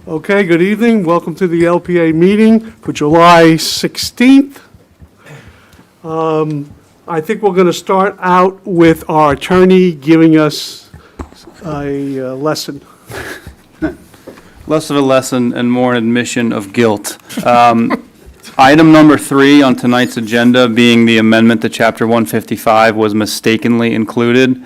Okay, good evening. Welcome to the LPA meeting for July 16th. I think we're going to start out with our attorney giving us a lesson. Less of a lesson and more an admission of guilt. Item number 3 on tonight's agenda, being the amendment to Chapter 155, was mistakenly included.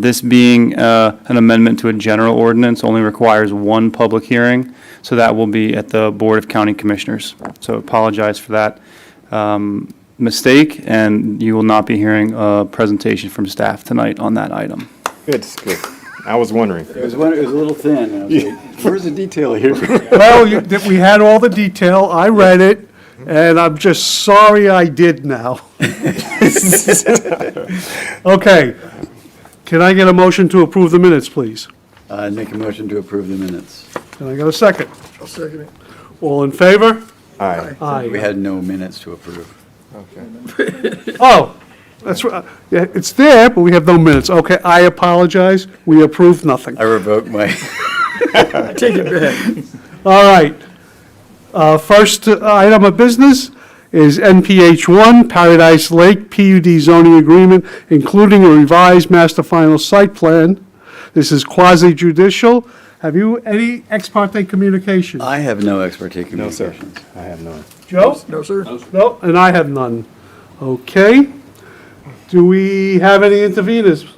This being an amendment to a general ordinance only requires one public hearing, so that will be at the Board of County Commissioners. So apologize for that mistake, and you will not be hearing a presentation from staff tonight on that item. Good. I was wondering. It was a little thin. I was like, where's the detail here? Well, we had all the detail. I read it, and I'm just sorry I did now. Okay. Can I get a motion to approve the minutes, please? I'd make a motion to approve the minutes. Can I get a second? I'll second it. All in favor? Aye. Aye. We had no minutes to approve. Okay. Oh, that's right. Yeah, it's there, but we have no minutes. Okay, I apologize. We approved nothing. I revoke my, Take it back. All right. First item of business is NPH 1, Paradise Lake PUD zoning agreement, including a revised master final site plan. This is quasi-judicial. Have you any ex parte communication? I have no expertise No, sir. communications. I have none. Joe? No, sir. No, and I have none. Okay. Do we have any interveners?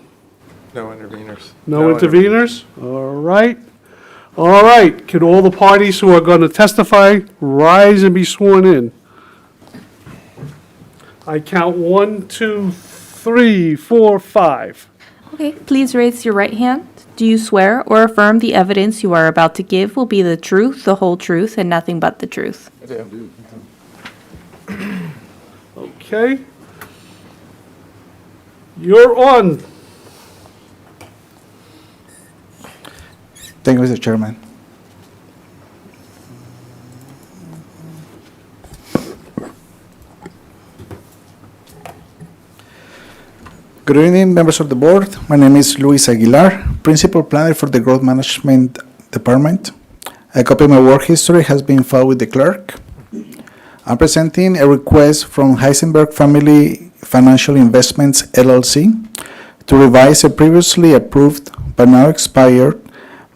No interveners. No interveners? All right. All right. Can all the parties who are going to testify rise and be sworn in? I count 1, 2, 3, 4, 5. Okay, please raise your right hand. Do you swear or affirm the evidence you are about to give will be the truth, the whole truth, and nothing but the truth? I do. Okay. You're on. Thank you, Mr. Chairman. Good evening, members of the board. My name is Luis Aguilar, Principal Planner for the Growth Management Department. A copy of my work history has been filed with the clerk. I'm presenting a request from Heisenberg Family Financial Investments, LLC, to revise a previously approved but now expired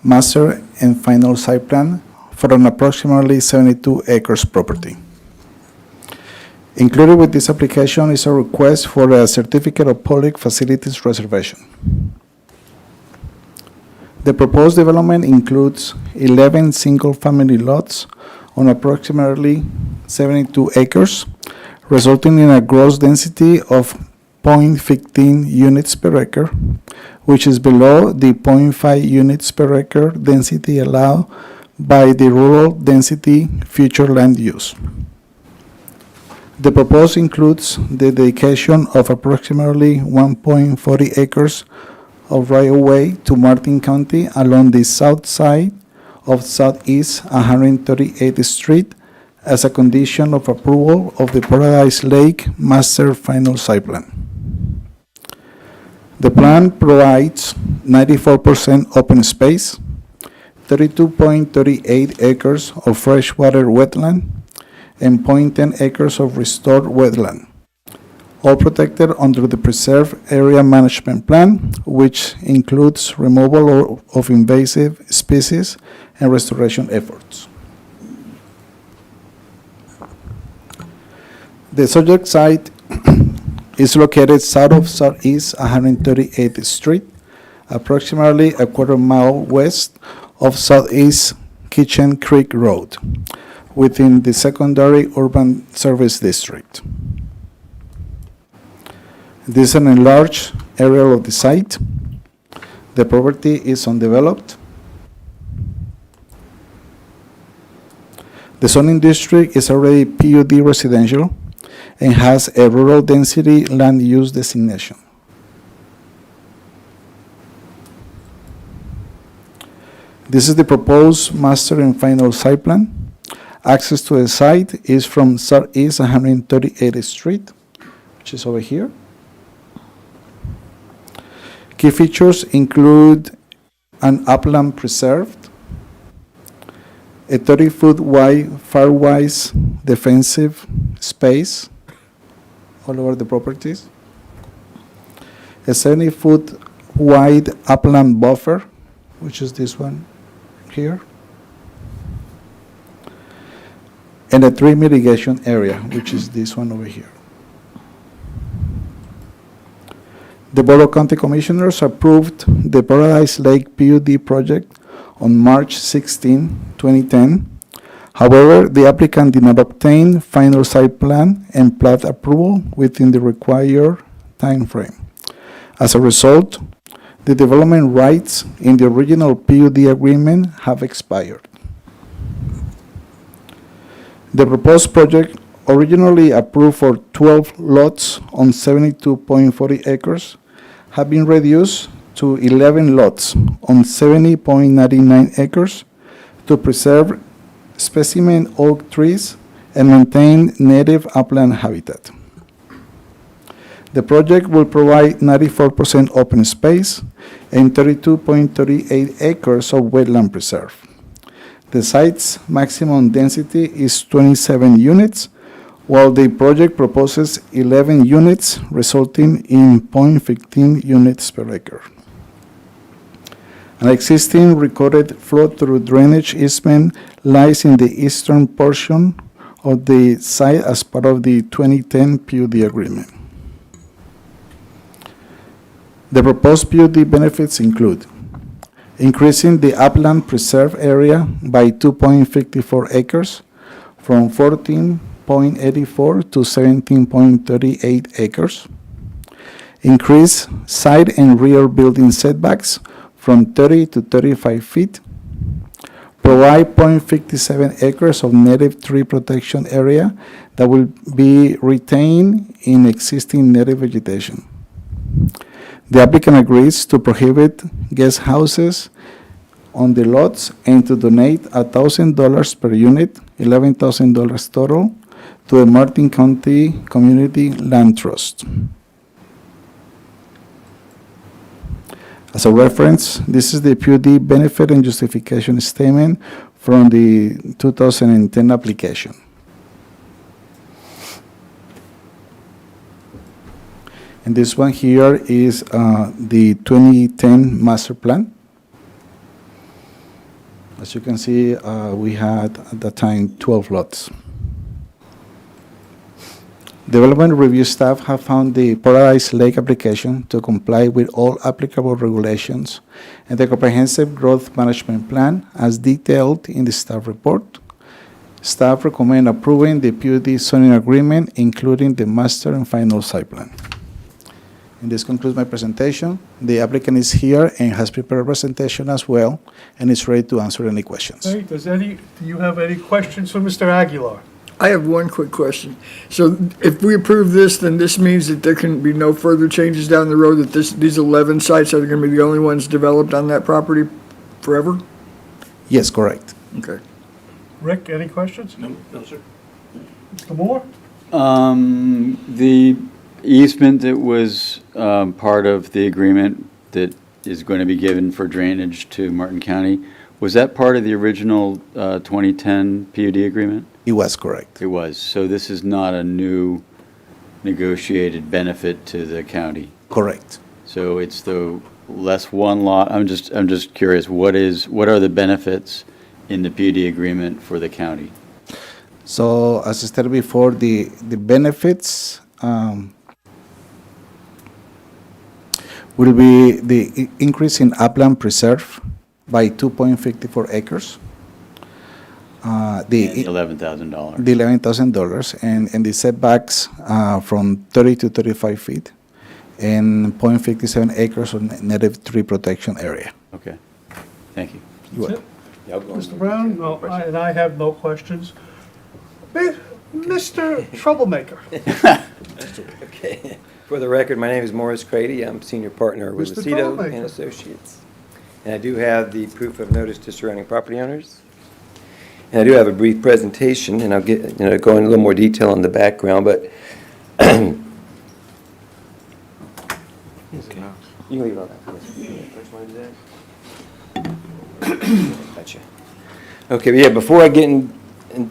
master and final site plan for an approximately 72 acres property. Included with this application is a request for a certificate of public facilities reservation. The proposed development includes 11 single-family lots on approximately 72 acres, resulting in a gross density of 0.15 units per acre, which is below the 0.5 units per acre density allowed by the rural density future land use. The proposal includes the dedication of approximately 1.40 acres of right-of-way to Martin County along the south side of Southeast 138th Street as a condition of approval of the Paradise Lake Master Final Site Plan. The plan provides 94% open space, 32.38 acres of freshwater wetland, and 0.10 acres of restored wetland, all protected under the Preserve Area Management Plan, which includes removal of invasive species and restoration efforts. The subject site is located south of Southeast 138th Street, approximately a quarter-mile west of Southeast Kitchen Creek Road, within the secondary urban service district. This is an enlarged area of the site. The property is undeveloped. The zoning district is already PUD residential and has a rural density land use designation. This is the proposed master and final site plan. Access to the site is from Southeast 138th Street, which is over here. Key features include an upland preserved, a 30-foot wide firewise defensive space all over the properties, a 70-foot wide upland buffer, which is this one here, and a tree mitigation area, which is this one over here. The Board of County Commissioners approved the Paradise Lake PUD project on March 16, 2010. However, the applicant did not obtain final site plan and plat approval within the required timeframe. As a result, the development rights in the original PUD agreement have expired. The proposed project, originally approved for 12 lots on 72.40 acres, have been reduced to 11 lots on 70.99 acres to preserve specimen oak trees and maintain native upland habitat. The project will provide 94% open space and 32.38 acres of wetland preserve. The site's maximum density is 27 units, while the project proposes 11 units, resulting in 0.15 units per acre. An existing recorded flow-through drainage easement lies in the eastern portion of the site as part of the 2010 PUD agreement. The proposed PUD benefits include increasing the upland preserve area by 2.54 acres from 14.84 to 17.38 acres, increase side and rear building setbacks from 30 to 35 feet, provide 0.57 acres of native tree protection area that will be retained in existing native vegetation. The applicant agrees to prohibit guest houses on the lots and to donate $1,000 per unit, $11,000 total, to the Martin County Community Land Trust. As a reference, this is the PUD benefit and justification statement from the 2010 application. And this one here is the 2010 master plan. As you can see, we had at that time 12 lots. Development review staff have found the Paradise Lake application to comply with all applicable regulations and the comprehensive growth management plan as detailed in the staff report. Staff recommend approving the PUD zoning agreement, including the master and final site plan. And this concludes my presentation. The applicant is here and has prepared a presentation as well, and is ready to answer any questions. Okay, do you have any questions for Mr. Aguilar? I have one quick question. So if we approve this, then this means that there can be no further changes down the road, that these 11 sites are going to be the only ones developed on that property forever? Yes, correct. Okay. Rick, any questions? No, sir. Mr. Moore? The easement that was part of the agreement that is going to be given for drainage to Martin County, was that part of the original 2010 PUD agreement? It was correct. It was. So this is not a new negotiated benefit to the county. Correct. So it's the less one lot. I'm just curious, what are the benefits in the PUD agreement for the county? So as I stated before, the benefits will be the increase in upland preserve by 2.54 acres. The $11,000. The $11,000 and the setbacks from 30 to 35 feet and 0.57 acres of native tree protection area. Okay. Thank you. That's it? Mr. Brown? No, and I have no questions. Mr. Troublemaker? Okay. For the record, my name is Morris Crady. I'm senior partner with Mr. Lucido Troublemaker. and Associates. And I do have the proof of notice to surrounding property owners. And I do have a brief presentation, and I'll go in a little more detail on the background, but okay. You can leave it on that. Which one is that? Gotcha. Okay, but yeah, before I get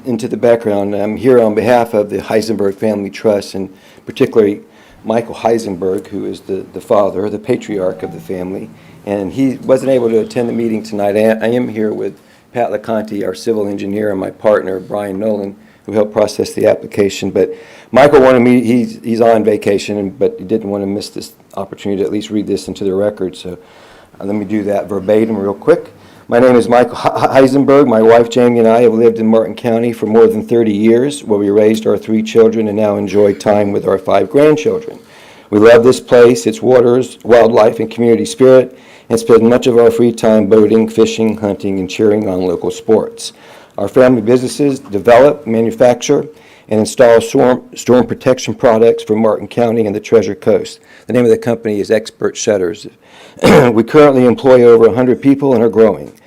into the background, I'm here on behalf of the Heisenberg Family Trust, and particularly Michael Heisenberg, who is the father, the patriarch of the family, and he wasn't able to attend the meeting tonight. I am here with Pat LeConte, our civil engineer, and my partner, Brian Nolan, who helped process the application. But Michael wanted me, he's on vacation, but he didn't want to miss this opportunity to at least read this into the record, so let me do that verbatim real quick. My name is Michael Heisenberg. My wife Jamie and I have lived in Martin County for more than 30 years, where we raised our 3 children and now enjoy time with our 5 grandchildren. We love this place, its waters, wildlife, and community spirit, and spend much of our free time boating, fishing, hunting, and cheering on local sports. Our family businesses develop, manufacture, and install storm protection products for Martin County and the Treasure Coast. The name of the company is Expert Shutters. We currently employ over 100 people and are growing.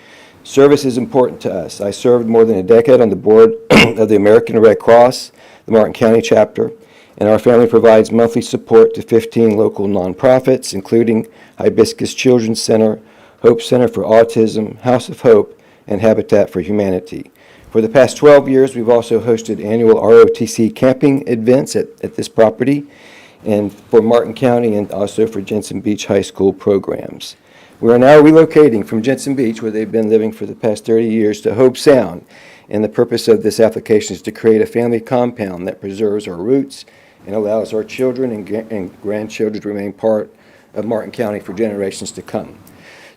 Service is important to us. I served more than a decade on the board of the American Red Cross, the Martin County chapter, and our family provides monthly support to 15 local nonprofits, including Hibiscus Children's Center, Hope Center for Autism, House of Hope, and Habitat for Humanity. For the past 12 years, we've also hosted annual ROTC camping events at this property, and for Martin County and also for Jensen Beach High School programs. We are now relocating from Jensen Beach, where they've been living for the past 30 years, to Hope Sound, and the purpose of this application is to create a family compound that preserves our roots and allows our children and grandchildren to remain part of Martin County for generations to come.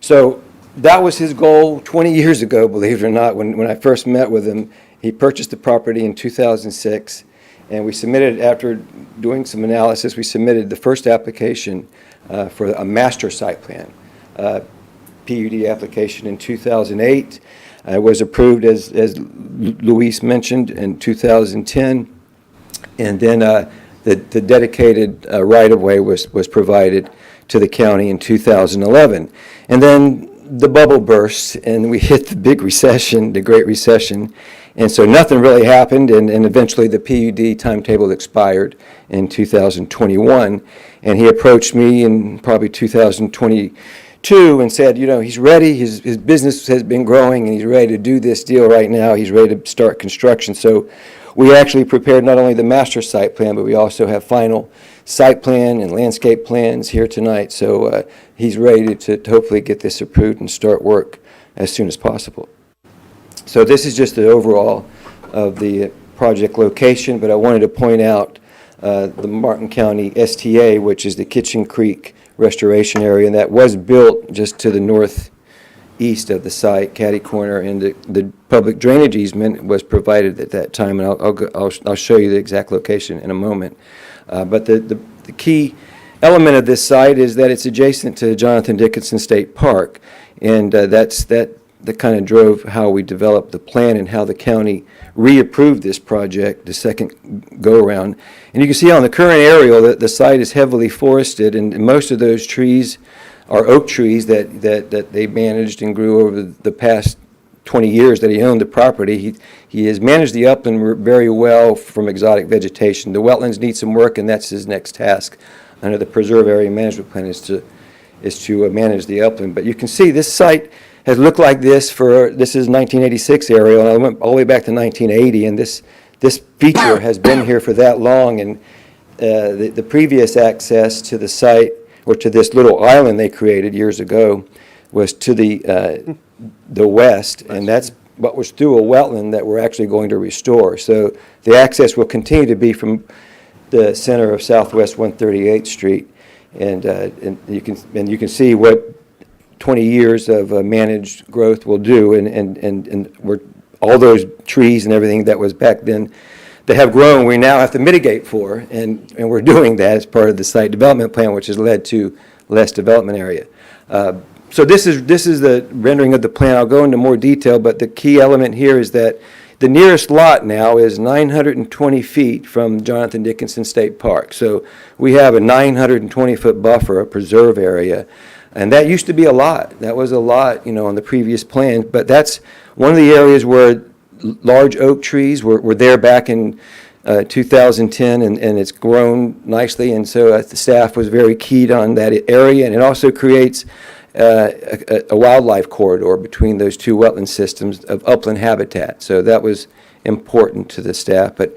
So that was his goal 20 years ago, believe it or not. When I first met with him, he purchased the property in 2006, and we submitted, after doing some analysis, we submitted the first application for a master site plan, PUD application in 2008. It was approved, as Luis mentioned, in 2010, and then the dedicated right-of-way was provided to the county in 2011. And then the bubble burst, and we hit the big recession, the Great Recession, and so nothing really happened, and eventually the PUD timetable expired in 2021, and he approached me in probably 2022 and said, you know, he's ready, his business has been growing, and he's ready to do this deal right now, he's ready to start construction. So we actually prepared not only the master site plan, but we also have final site plan and landscape plans here tonight, so he's ready to hopefully get this approved and start work as soon as possible. So this is just the overall of the project location, but I wanted to point out the Martin County STA, which is the Kitchen Creek Restoration Area, and that was built just to the northeast of the site, catty corner, and the public drainage easement was provided at that time, and I'll show you the exact location in a moment. But the key element of this site is that it's adjacent to Jonathan Dickinson State Park, and that kind of drove how we developed the plan and how the county reapproved this project the second go-around. And you can see on the current aerial that the site is heavily forested, and most of those trees are oak trees that they managed and grew over the past 20 years that he owned the property. He has managed the upland very well from exotic vegetation. The wetlands need some work, and that's his next task under the Preserve Area Management Plan is to manage the upland. But you can see this site has looked like this this is 1986 aerial, and I went all the way back to 1980, and this feature has been here for that long, and the previous access to the site, or to this little island they created years ago, was to the west, and that's what was through a wetland that we're actually going to restore. So the access will continue to be from the center of Southwest 138th Street, and you can see what 20 years of managed growth will do, and we're, all those trees and everything that was back then that have grown, we now have to mitigate for, and we're doing that as part of the site development plan, which has led to less development area. So this is the rendering of the plan. I'll go into more detail, but the key element here is that the nearest lot now is 920 feet from Jonathan Dickinson State Park. So we have a 920-foot buffer, a preserve area, and that used to be a lot. That was a lot, you know, on the previous plan, but that's one of the areas where large oak trees were there back in 2010, and it's grown nicely, and so the staff was very keyed on that area, and it also creates a wildlife corridor between those two wetland systems of upland habitat. So that was important to the staff. But,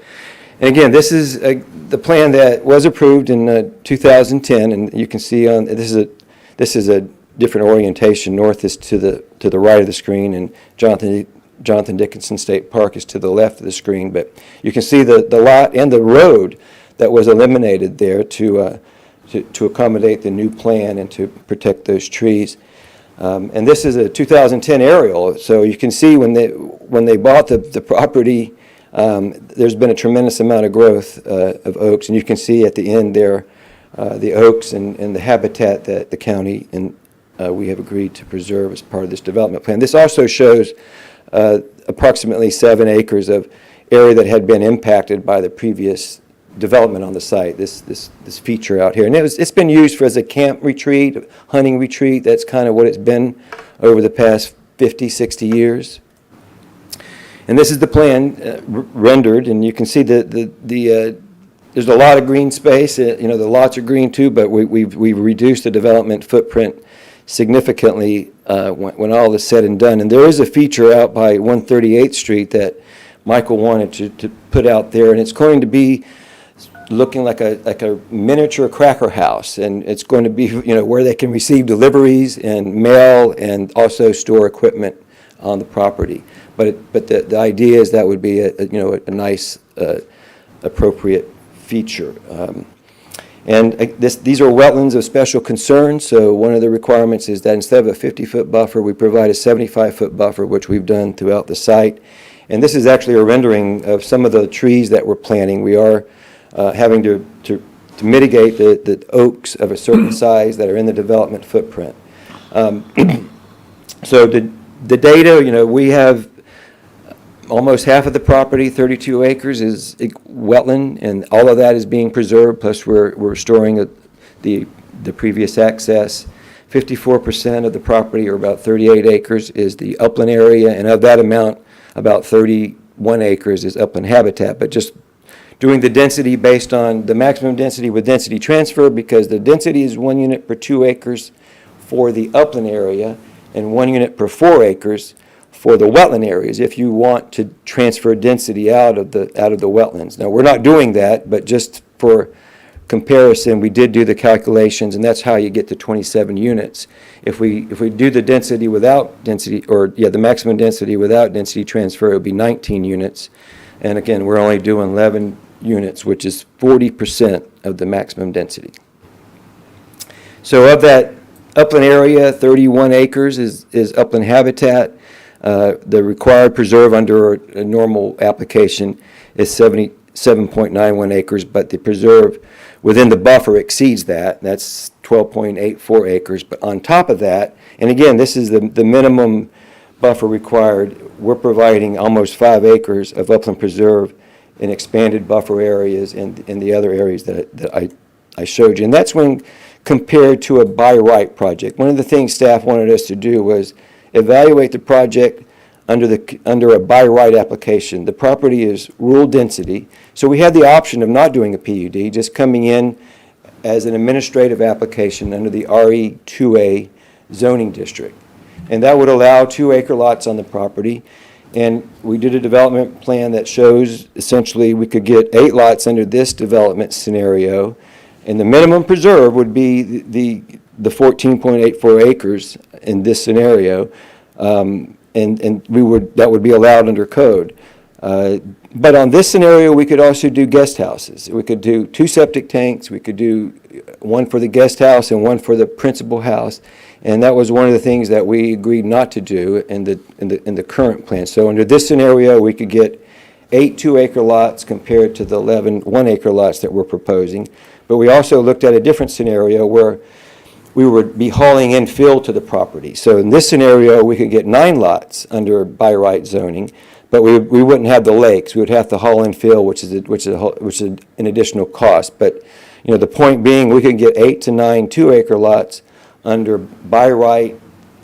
and again, this is the plan that was approved in 2010, and you can see on this is a different orientation. North is to the right of the screen, and Jonathan Dickinson State Park is to the left of the screen. But you can see the lot and the road that was eliminated there to accommodate the new plan and to protect those trees. And this is a 2010 aerial, so you can see when they bought the property, there's been a tremendous amount of growth of oaks, and you can see at the end there the oaks and the habitat that the county and we have agreed to preserve as part of this development plan. This also shows approximately 7 acres of area that had been impacted by the previous development on the site, this feature out here. And it's been used as a camp retreat, hunting retreat. That's kind of what it's been over the past 50, 60 years. And this is the plan rendered, and you can see there's a lot of green space. The lots are green too, but we've reduced the development footprint significantly when all is said and done. And there is a feature out by 138th Street that Michael wanted to put out there, and it's going to be looking like a miniature cracker house, and it's going to be where they can receive deliveries and mail and also store equipment on the property. But the idea is that would be a nice appropriate feature. And these are wetlands of special concern, so one of the requirements is that instead of a 50-foot buffer, we provide a 75-foot buffer, which we've done throughout the site. And this is actually a rendering of some of the trees that we're planting. We are having to mitigate the oaks of a certain size that are in the development footprint. So the data, we have almost half of the property, 32 acres, is wetland, and all of that is being preserved, plus we're restoring the previous access. 54% of the property, or about 38 acres, is the upland area, and of that amount, about 31 acres is upland habitat. But just doing the density based on the maximum density with density transfer, because the density is 1 unit per 2 acres for the upland area and 1 unit per 4 acres for the wetland areas if you want to transfer density out of the wetlands. Now, we're not doing that, but just for comparison, we did do the calculations, and that's how you get to 27 units. If we do the density without density, the maximum density without density transfer, it would be 19 units. And again, we're only doing 11 units, which is 40% of the maximum density. So of that upland area, 31 acres is upland habitat. The required preserve under a normal application is 77.91 acres, but the preserve within the buffer exceeds that. That's 12.84 acres. But on top of that, and again, this is the minimum buffer required, we're providing almost 5 acres of upland preserve in expanded buffer areas and in the other areas that I showed you. And that's when compared to a by right project. One of the things staff wanted us to do was evaluate the project under a by right application. The property is rural density, so we had the option of not doing a PUD, just coming in as an administrative application under the RE2A zoning district. And that would allow 2 acre lots on the property. And we did a development plan that shows essentially we could get 8 lots under this development scenario, and the minimum preserve would be the 14.84 acres in this scenario, and that would be allowed under code. But on this scenario, we could also do guest houses. We could do 2 septic tanks. We could do 1 for the guest house and 1 for the principal house. And that was one of the things that we agreed not to do in the current plan. So under this scenario, we could get 8 2-acre lots compared to the 11 1-acre lots that we're proposing. But we also looked at a different scenario where we would be hauling in fill to the property. So in this scenario, we could get 9 lots under by right zoning, but we wouldn't have the lakes. We would have to haul in fill, which is an additional cost. But the point being, we could get 8 to 9 2-acre lots under by right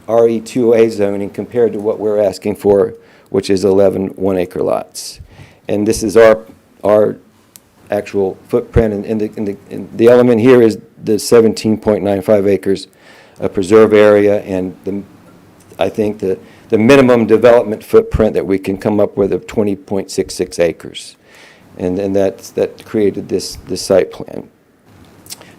RE2A zoning compared to what we're asking for, which is 11 1-acre lots. And this is our actual footprint, and the element here is the 17.95 acres a preserve area, and I think the minimum development footprint that we can come up with of 20.66 acres. And that created this site plan.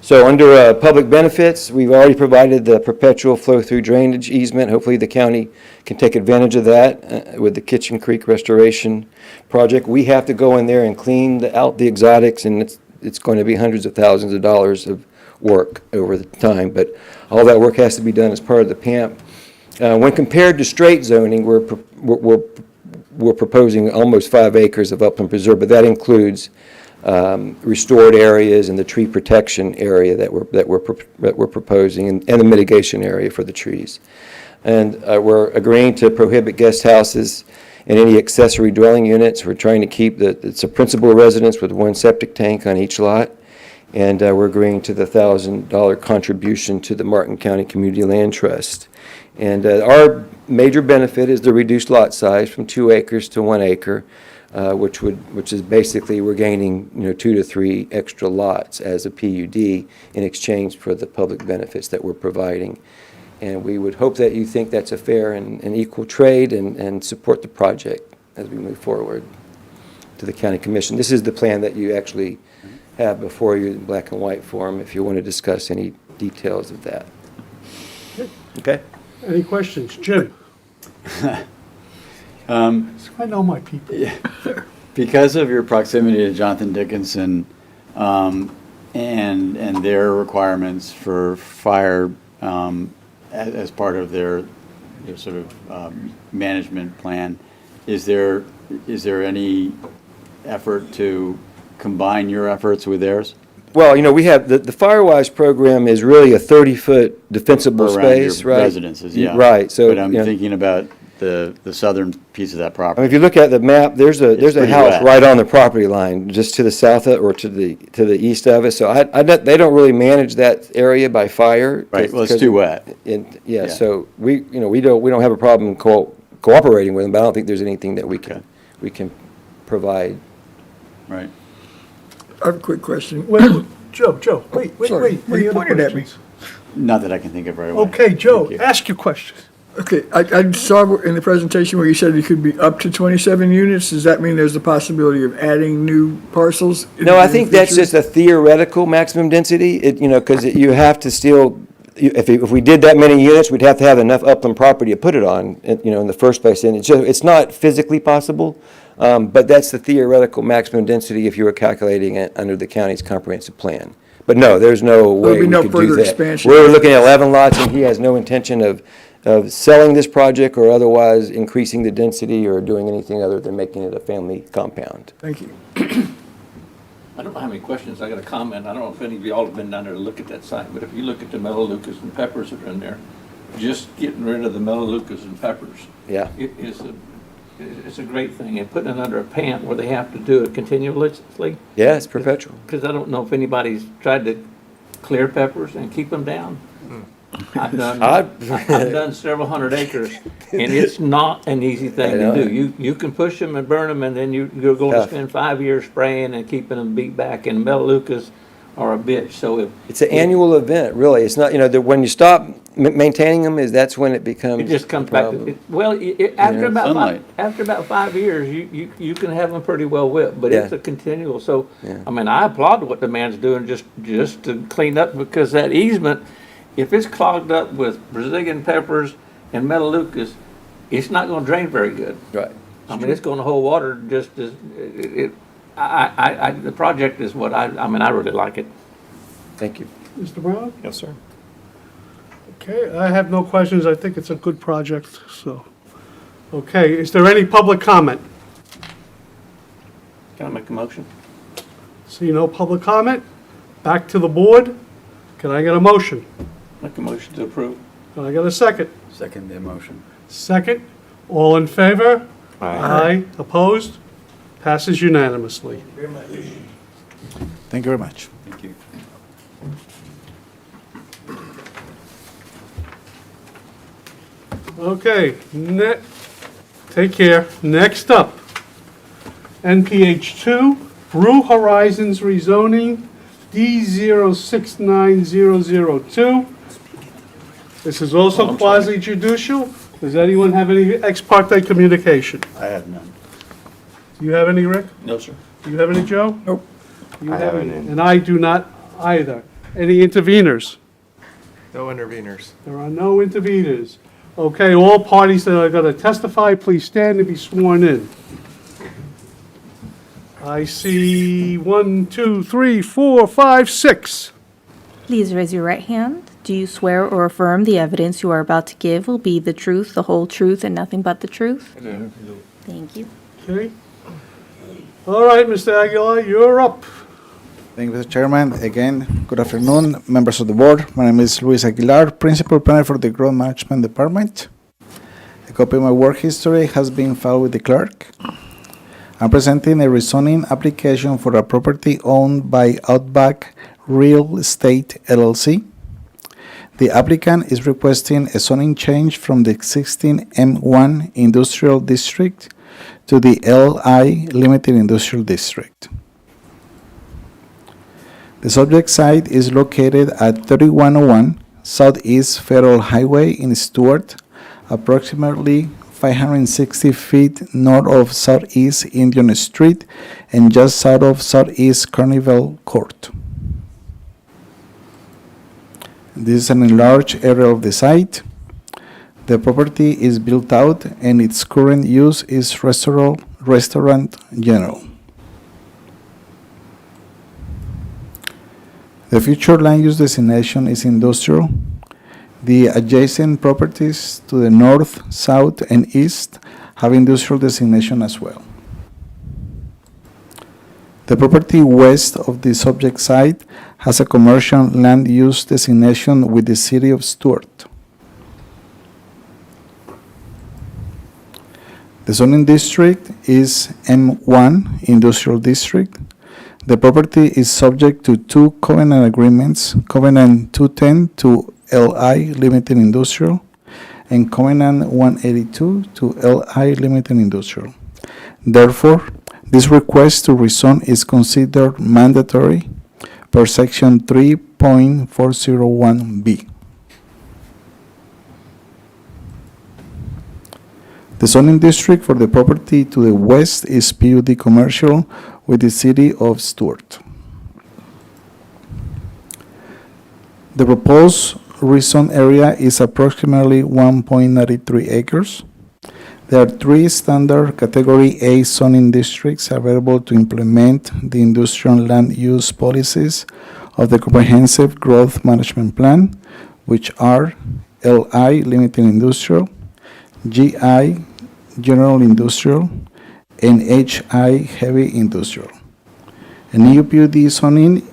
So under public benefits, we've already provided the perpetual flow-through drainage easement. Hopefully the county can take advantage of that with the Kitchen Creek Restoration Project. We have to go in there and clean out the exotics, and it's going to be hundreds of thousands of dollars of work over the time, but all that work has to be done as part of the PAMP. When compared to straight zoning, we're proposing almost 5 acres of upland preserve, but that includes restored areas and the tree protection area that we're proposing, and the mitigation area for the trees. And we're agreeing to prohibit guest houses and any accessory dwelling units. We're trying to keep it's a principal residence with 1 septic tank on each lot. And we're agreeing to the $1,000 contribution to the Martin County Community Land Trust. And our major benefit is the reduced lot size from 2 acres to 1 acre, which is basically we're gaining 2 to 3 extra lots as a PUD in exchange for the public benefits that we're providing. And we would hope that you think that's a fair and equal trade and support the project as we move forward to the County Commission. This is the plan that you actually have before you in black and white form if you want to discuss any details of that. Okay? Any questions? Jim? I know my people. Because of your proximity to Jonathan Dickinson and their requirements for fire as part of their sort of management plan, is there any effort to combine your efforts with theirs? Well, we have, the Firewise program is really a 30-foot defensible Around space, your right? residences, yeah. Right, so. But I'm thinking about the southern piece of that I mean, property. if you look at the map, there's a pretty house wet. right on the property line, just to the south of, or to the east of it. So they don't really manage that area by fire. Right, well, it's too wet. Yeah, so we don't have a problem cooperating with them, but I don't think there's anything that we can provide. Right. I have a quick question. Wait, Joe, wait. Sorry, Any you other pointed at me. questions? Not that I can think of right away. Okay, Joe, Thank you. ask your question. Okay, I saw in the presentation where you said it could be up to 27 units. Does that mean there's the possibility of adding new parcels? No, I think that's just a theoretical maximum density, because you have to still, if we did that many units, we'd have to have enough upland property to put it on, in the first place. And it's not physically possible, but that's the theoretical maximum density if you were calculating it under the county's comprehensive plan. But no, there's no way be we no could do further that. expansion. We're looking at 11 lots, and he has no intention of selling this project or otherwise increasing the density or doing anything other than making it a family compound. Thank you. I don't have any questions. I got a comment. I don't know if any of y'all have been down there to look at that site, but if you look at the melaleucas and peppers that are in there, just getting rid of the melaleucas and peppers, Yeah. it's a great thing. And putting it under a pant where they have to do it continuously, Yeah, it's perpetual. because I don't know if anybody's tried to clear peppers and keep them down. I've done several hundred acres, and it's not an easy thing I know. to do. You can push them and burn them, and then you're going to Tough. spend 5 years spraying and keeping them beat back. And melaleucas are a bitch. So if It's an annual event, really. It's not, when you stop maintaining them, that's when it becomes. it just comes a back problem. to well, after about Sunlight. after about 5 years, you can have them pretty well whipped, but it's Yeah. a continual. So Yeah. I mean, I applaud what the man's doing just to clean up, because that easement, if it's clogged up with Brazilian peppers and melaleucas, it's not going to drain very good. Right. I mean, it's going to hold water just as the project is what I mean, I really like it. Thank you. Mr. Brown? Yes, sir. Okay, I have no questions. I think it's a good project, so. Okay, is there any public comment? Can I make a motion? See no public comment? Back to the board. Can I get a motion? Make a motion to approve. Can I get a second? Second the motion. Second. All in favor? Aye. Aye. Opposed? Passes unanimously. Thank you very much. Thank you. Okay, take care. Next up, NPH 2, Brew Horizons rezoning, D069002. This is also quasi judicial. Does anyone have any ex parte communication? I have none. Do you have any, Rick? No, sir. Do you have any, Joe? Nope. Do you I have haven't any? any. And I do not either. Any interveners? No interveners. There are no interveners. Okay, all parties that are going to testify, please stand and be sworn in. I see 1, 2, 3, 4, 5, 6. Please raise your right hand. Do you swear or affirm the evidence you are about to give will be the truth, the whole truth, and nothing but the truth? Thank you. Okay. All right, Mr. Aguilar, you're up. Thank you, Mr. Chairman. Again, good afternoon, members of the board. My name is Luis Aguilar, Principal Planner for the Growth Management Department. A copy of my work history has been filed with the clerk. I'm presenting a rezoning application for a property owned by Outback Real Estate LLC. The applicant is requesting a zoning change from the existing M1 Industrial District to the LI Limited Industrial District. The subject site is located at 3101 Southeast Federal Highway in Stuart, approximately 560 feet north of Southeast Indian Street and just south of Southeast Carnival Court. This is an enlarged area of the site. The property is built out and its current use is restaurant general. The future land use designation is industrial. The adjacent properties to the north, south, and east have industrial designation as well. The property west of the subject site has a commercial land use designation with the city of Stuart. The zoning district is M1 Industrial District. The property is subject to two covenant agreements, Covenant 210 to LI Limited Industrial and Covenant 182 to LI Limited Industrial. Therefore, this request to rezone is considered mandatory per section 3.401B. The zoning district for the property to the west is PUD commercial with the city of Stuart. The proposed rezone area is approximately 1.93 acres. There are three standard Category A zoning districts available to implement the industrial land use policies of the Comprehensive Growth Management Plan, which are LI Limited Industrial, GI General Industrial, and HI Heavy Industrial. A new PUD zoning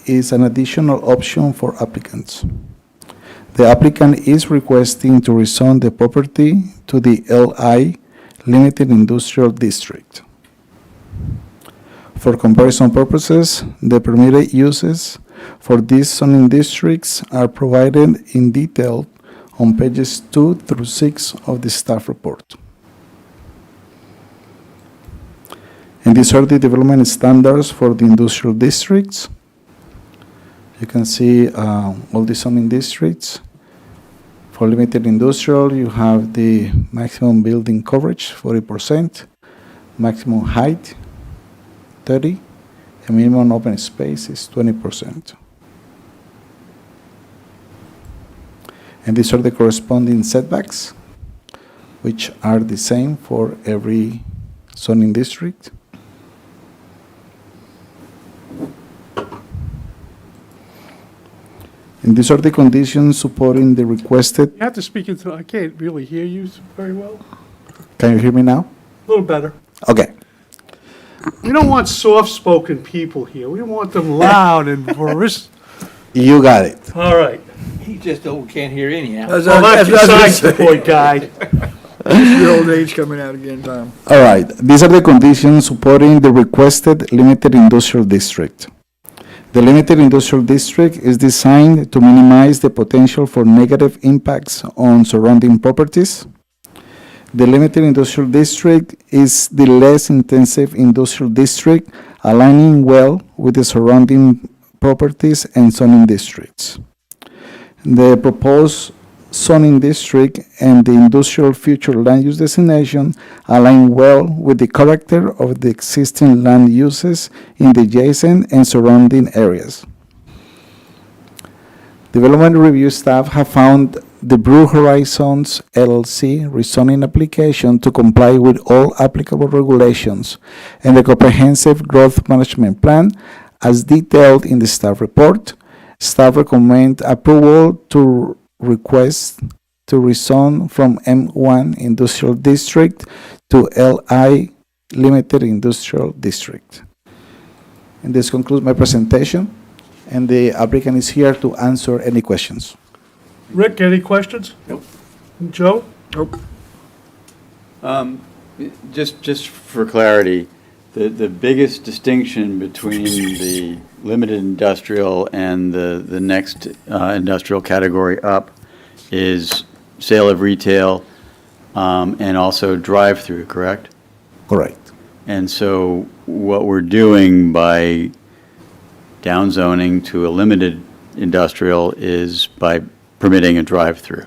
is an additional option for applicants. The applicant is requesting to rezone the property to the LI Limited Industrial District. For comparison purposes, the permitted uses for these zoning districts are provided in detail on pages 2 through 6 of the staff report. And these are the development standards for the industrial districts. You can see all the zoning districts. For limited industrial, you have the maximum building coverage, 40%, maximum height, 30, and minimum open space is 20%. And these are the corresponding setbacks, which are the same for every zoning district. And these are the conditions supporting the requested. You have to speak into, I can't really hear you very well. Can you hear me now? A little better. Okay. We don't want soft-spoken people here. We want them loud and boisterous. You got it. All right. He just can't hear anyhow. That's Well, that's what I was gonna besides the say. point, guy. Your old age coming out again, Tom. All right. These are the conditions supporting the requested limited industrial district. The limited industrial district is designed to minimize the potential for negative impacts on surrounding properties. The limited industrial district is the less intensive industrial district, aligning well with the surrounding properties and zoning districts. The proposed zoning district and the industrial future land use designation align well with the character of the existing land uses in the adjacent and surrounding areas. Development review staff have found the Blue Horizons LLC rezoning application to comply with all applicable regulations and the comprehensive growth management plan as detailed in the staff report. Staff recommend approval to request to rezone from M1 Industrial District to LI Limited Industrial District. And this concludes my presentation, and the applicant is here to answer any questions. Rick, any questions? Nope. Joe? Nope. Just for clarity, the biggest distinction between the limited industrial and the next industrial category up is sale of retail and also drive-through, correct? Correct. And so what we're doing by downzoning to a limited industrial is by permitting a drive-through.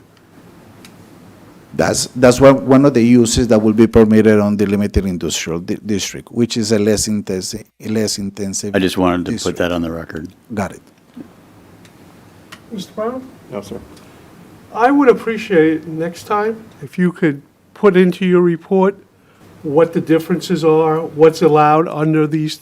That's one of the uses that will be permitted on the limited industrial district, which is a less intensive. I just wanted to put district. that on the record. Got it. Mr. Brown? No, sir. I would appreciate it next time if you could put into your report what the differences are, what's allowed under these,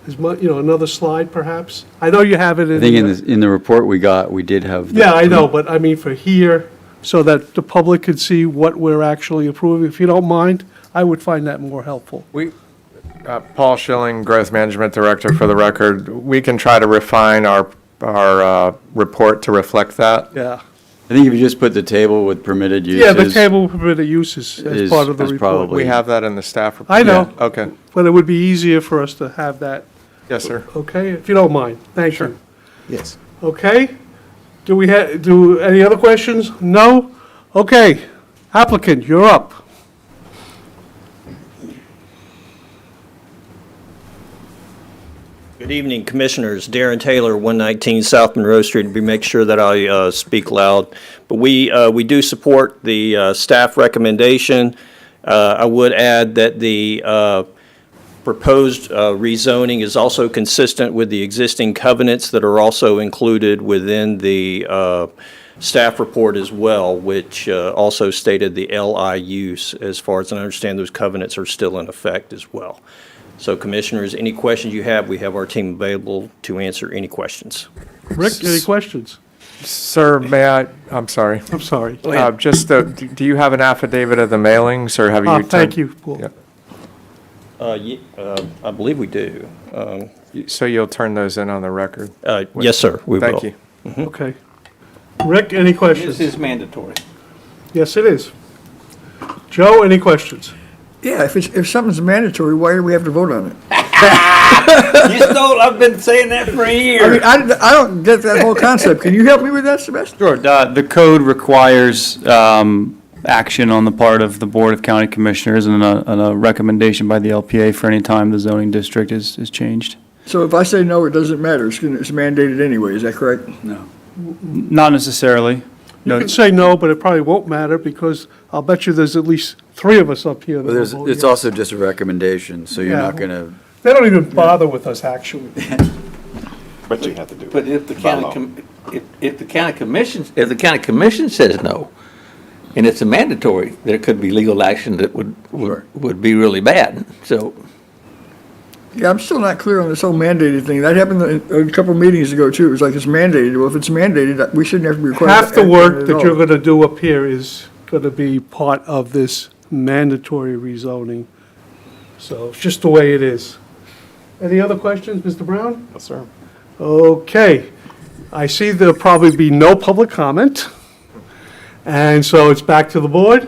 another slide perhaps. I know you have it in. I think in the report we got, we did have. Yeah, I know, but I mean for here, so that the public could see what we're actually approving. If you don't mind, I would find that more helpful. Paul Schilling, Growth Management Director, for the record. We can try to refine our report to reflect that. Yeah. I think if you just put the table with permitted uses. Yeah, the table of permitted uses as part of the is report. probably- We have that in the staff report. I know. Yeah, okay. But it would be easier for us to have that, Yes, sir. okay? If you don't mind. Thank you. Yes. Okay? Do any other questions? No? Okay. Applicant, you're up. Good evening, Commissioners. Darren Taylor, 119 South Monroe Street. Make sure that I speak loud. But we do support the staff recommendation. I would add that the proposed rezoning is also consistent with the existing covenants that are also included within the staff report as well, which also stated the LI use. As far as I understand, those covenants are still in effect as well. So Commissioners, any questions you have, we have our team available to answer any questions. Rick, any questions? Sir, I'm sorry. I'm sorry. Do you have an affidavit of the mailings, or have you? Thank you, Paul. Yeah. I believe we do. So you'll turn those in on the record? Yes, sir, we will. Thank you. Okay. Rick, any questions? This is mandatory. Yes, it is. Joe, any questions? Yeah, if something's mandatory, why do we have to vote on it? I've been saying that for a year. I mean, I don't get that whole concept. Can you help me with that, Sebastian? Sure. The code requires action on the part of the Board of County Commissioners and a recommendation by the LPA for any time the zoning district is changed. So if I say no, it doesn't matter. It's mandated anyway. Is that correct? No. Not necessarily. You No. can say no, but it probably won't matter because I'll bet you there's at least 3 of us up here that Well, will vote it's yes. also just a recommendation, so you're Yeah. not going to. They don't even bother with us, actually. But you have to do it. But if the if the county commission says no, and it's a mandatory, there could be legal action that would be really bad. So Yeah, I'm still not clear on this whole mandated thing. That happened a couple meetings ago, too. It was like it's mandated. Well, if it's mandated, we shouldn't have to be required. Half the to act on work it that at you're all. going to do up here is going to be part of this mandatory rezoning. So it's just the way it is. Any other questions, Mr. Brown? Yes, sir. Okay. I see there'll probably be no public comment. And so it's back to the board.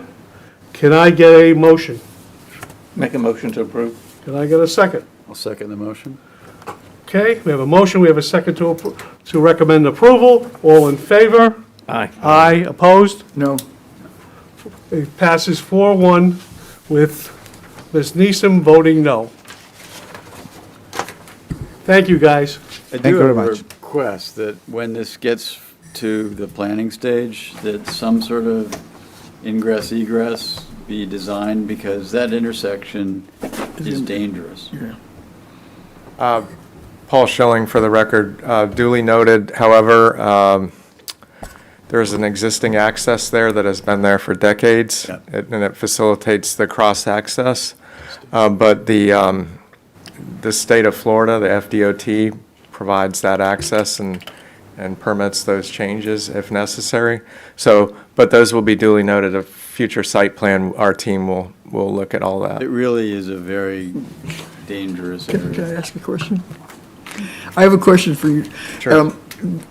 Can I get a motion? make a motion to approve. Can I get a second? I'll second the motion. Okay, we have a motion, we have a second to recommend approval. All in favor? Aye. Aye, opposed? No. It passes 4-1 with Ms. Neeson voting no. Thank you, guys. I Thank you do very have a much. request that when this gets to the planning stage, that some sort of ingress egress be designed, because that intersection is dangerous. Paul Schilling, for the record, duly noted. However, there's an existing access there that has been there for decades, and it facilitates the cross-access. But the state of Florida, the FDOT, provides that access and permits those changes if necessary. So, but those will be duly noted. A future site plan, our team will look at all that. It really is a very dangerous Can area. I ask a question? I have a question for you. Sure.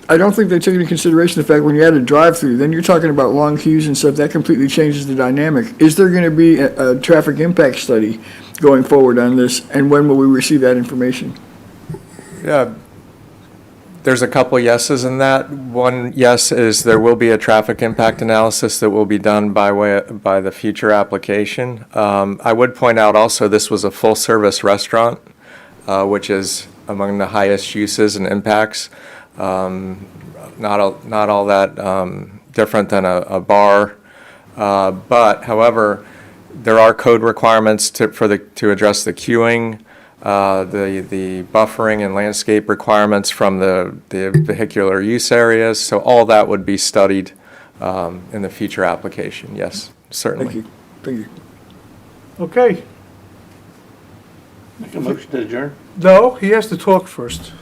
I don't think they took into consideration the fact when you add a drive-through, then you're talking about long queues and stuff, that completely changes the dynamic. Is there going to be a traffic impact study going forward on this, and when will we receive that information? Yeah, there's a couple yeses in that. One yes is there will be a traffic impact analysis that will be done by the future application. I would point out also this was a full-service restaurant, which is among the highest uses and impacts. Not all that different than a bar, but however, there are code requirements to address the queuing, the buffering and landscape requirements from the vehicular use areas. So all that would be studied in the future application. Yes, certainly. Thank you. Thank you. Okay. Make a motion to adjourn. No, he has to talk first.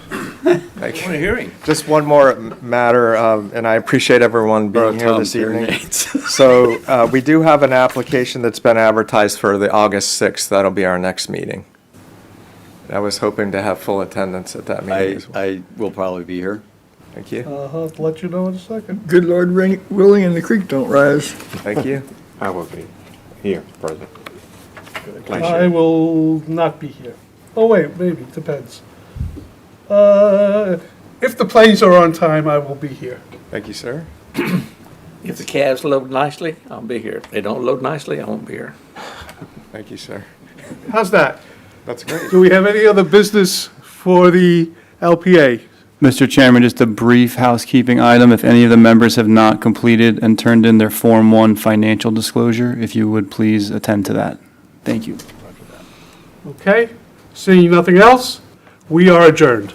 I want to hear him. Just one more matter, and I appreciate everyone being here this evening. So we do have an application that's been advertised for the August 6th. That'll be our next meeting. I was hoping to have full attendance at that meeting as well. I will probably be here. Thank you. I'll let you know in a second. Good Lord willing and the creek don't rise. Thank you. I will be here, President. I will not be here. Oh, wait, maybe, depends. If the planes are on time, I will be here. Thank you, sir. If the calves load nicely, I'll be here. If they don't load nicely, I won't be here. Thank you, sir. How's that? That's great. Do we have any other business for the LPA? Mr. Chairman, just a brief housekeeping item. If any of the members have not completed and turned in their Form 1 financial disclosure, if you would please attend to that. Thank you. Okay, seeing nothing else, we are adjourned.